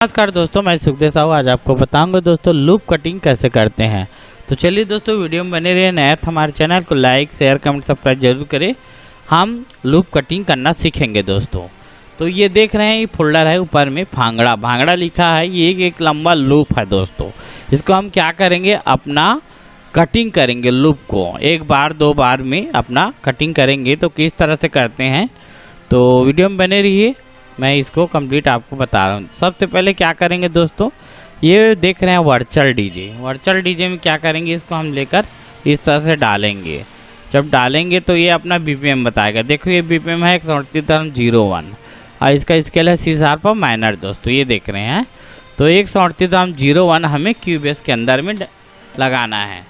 नमस्कार दोस्तों, मैं सुखदेव साहू आज आपको बताऊंगा दोस्तों लूप कटिंग कैसे करते हैं। तो चलिए दोस्तों वीडियो में बने रहिए। नया हमारे चैनल को लाइक शेयर कमेंट सब्सक्राइब जरूर करें। हम लूप कटिंग करना सीखेंगे दोस्तों। तो ये देख रहे हैं ये फोल्डर है, ऊपर में भांगड़ा लिखा है। ये एक लंबा लूप है दोस्तों। इसको हम क्या करेंगे, अपना कटिंग करेंगे। लूप को एक बार दो बार में अपना कटिंग करेंगे। तो किस तरह से करते हैं तो वीडियो में बने रहिए, मैं इसको कंप्लीट आपको बता रहा हूँ। सबसे पहले क्या करेंगे दोस्तों, ये देख रहे हैं वर्चुअल डीजे में क्या करेंगे, इसको हम लेकर इस तरह से डालेंगे। जब डालेंगे तो ये अपना बीपीएम बताएगा। देखो ये बीपीएम है 138.01 और इसका स्केल है C# माइनर दोस्तों, ये देख रहे हैं। तो 138.01 हमें क्यूबेस के अंदर में लगाना है।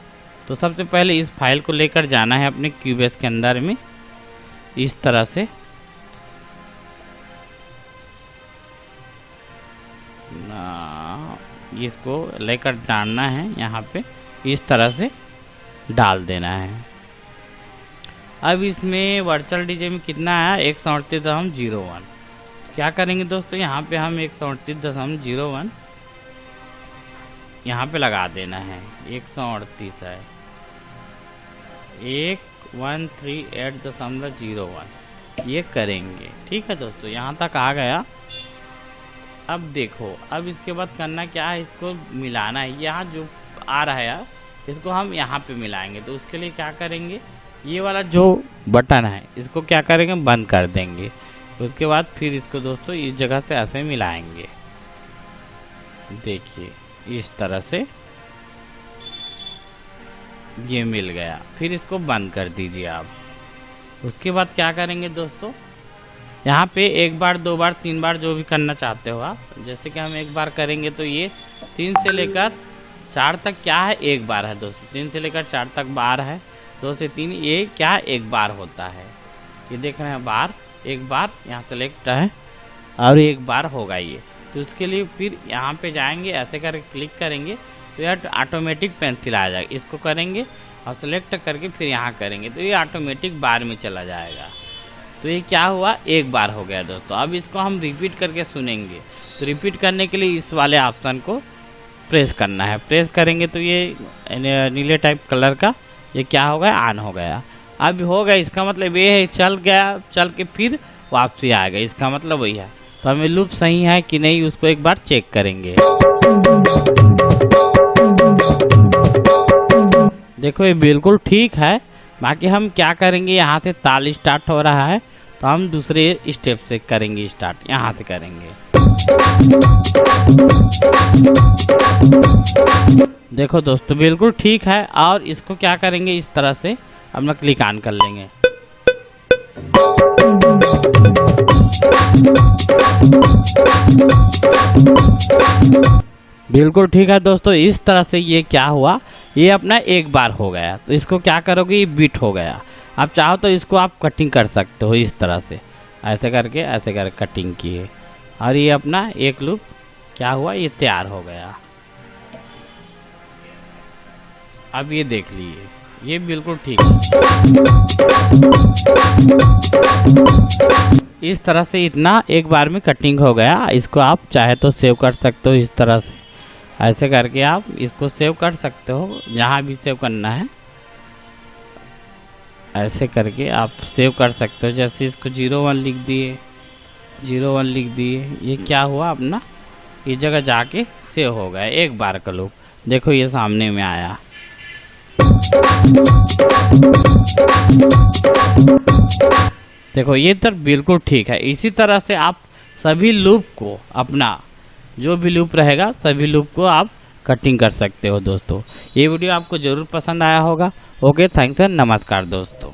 तो सबसे पहले इस फाइल को लेकर जाना है अपने क्यूबेस के अंदर में इस तरह से। इसको लेकर डालना है, यहाँ पे इस तरह से डाल देना है। अब इसमें वर्चुअल डीजे में कितना है 138.01। क्या करेंगे दोस्तों, यहाँ पे हम 138.01 यहाँ पे लगा देना है। 138 है 138.01 ये करेंगे। ठीक है दोस्तों, यहाँ तक आ गया। अब देखो, अब इसके बाद करना क्या है, इसको मिलाना है। यहाँ जो आ रहा है इसको हम यहाँ पे मिलाएंगे। तो उसके लिए क्या करेंगे, ये वाला जो बटन है इसको क्या करेंगे, बंद कर देंगे। उसके बाद फिर इसको दोस्तों इस जगह से ऐसे मिलाएंगे। देखिए इस तरह से ये मिल गया। फिर इसको बंद कर दीजिए आप। उसके बाद क्या करेंगे दोस्तों, यहाँ पे एक बार दो बार तीन बार जो भी करना चाहते हो आप। जैसे कि हम एक बार करेंगे तो ये 3 से लेकर 4 तक क्या है, एक बार है दोस्तों। 3 से लेकर 4 तक बार है। 2 से 3 ये क्या एक बार होता है। ये देख रहे हैं बार, एक बार यहाँ सेलेक्ट है और एक बार होगा ये। तो उसके लिए फिर यहाँ पे जाएंगे, ऐसे करके क्लिक करेंगे तो यह ऑटोमेटिक पेंसिल आ जाएगा। इसको करेंगे और सेलेक्ट करके फिर यहाँ करेंगे तो ये ऑटोमेटिक बार में चला जाएगा। तो ये क्या हुआ, एक बार हो गया दोस्तों। अब इसको हम रिपीट करके सुनेंगे। तो रिपीट करने के लिए इस वाले ऑप्शन को प्रेस करना है। प्रेस करेंगे तो ये नीले टाइप कलर का ये क्या हो गया, ऑन हो गया। अब हो गया, इसका मतलब ये है चल गया, चल के फिर वापसी आएगा। इसका मतलब वही है। तो हमें लूप सही है कि नहीं उसको एक बार चेक करेंगे। देखो ये बिल्कुल ठीक है। बाकी हम क्या करेंगे, यहाँ से ताल स्टार्ट हो रहा है तो हम दूसरे स्टेप से करेंगे स्टार्ट, यहाँ से करेंगे। देखो दोस्तों बिल्कुल ठीक है। और इसको क्या करेंगे, इस तरह से अपना क्लिक ऑन कर लेंगे। बिल्कुल ठीक है दोस्तों। इस तरह से ये क्या हुआ, ये अपना एक बार हो गया। तो इसको क्या करोगे, ये बीट हो गया। आप चाहो तो इसको आप कटिंग कर सकते हो इस तरह से, ऐसे करके कटिंग किए और ये अपना एक लूप क्या हुआ, ये तैयार हो गया। अब ये देख लीजिए, ये बिल्कुल ठीक है। इस तरह से इतना एक बार में कटिंग हो गया। इसको आप चाहे तो सेव कर सकते हो इस तरह से, ऐसे करके आप इसको सेव कर सकते हो जहाँ भी सेव करना है। ऐसे करके आप सेव कर सकते हो। जैसे इसको 01 लिख दिए, 01 लिख दिए। ये क्या हुआ, अपना इस जगह जाके सेव हो गया एक बार का लूप। देखो ये सामने में आया। देखो ये तो बिल्कुल ठीक है। इसी तरह से आप सभी लूप को, अपना जो भी लूप रहेगा सभी लूप को आप कटिंग कर सकते हो दोस्तों। ये वीडियो आपको जरूर पसंद आया होगा। ओके, थैंक्स एंड नमस्कार दोस्तों।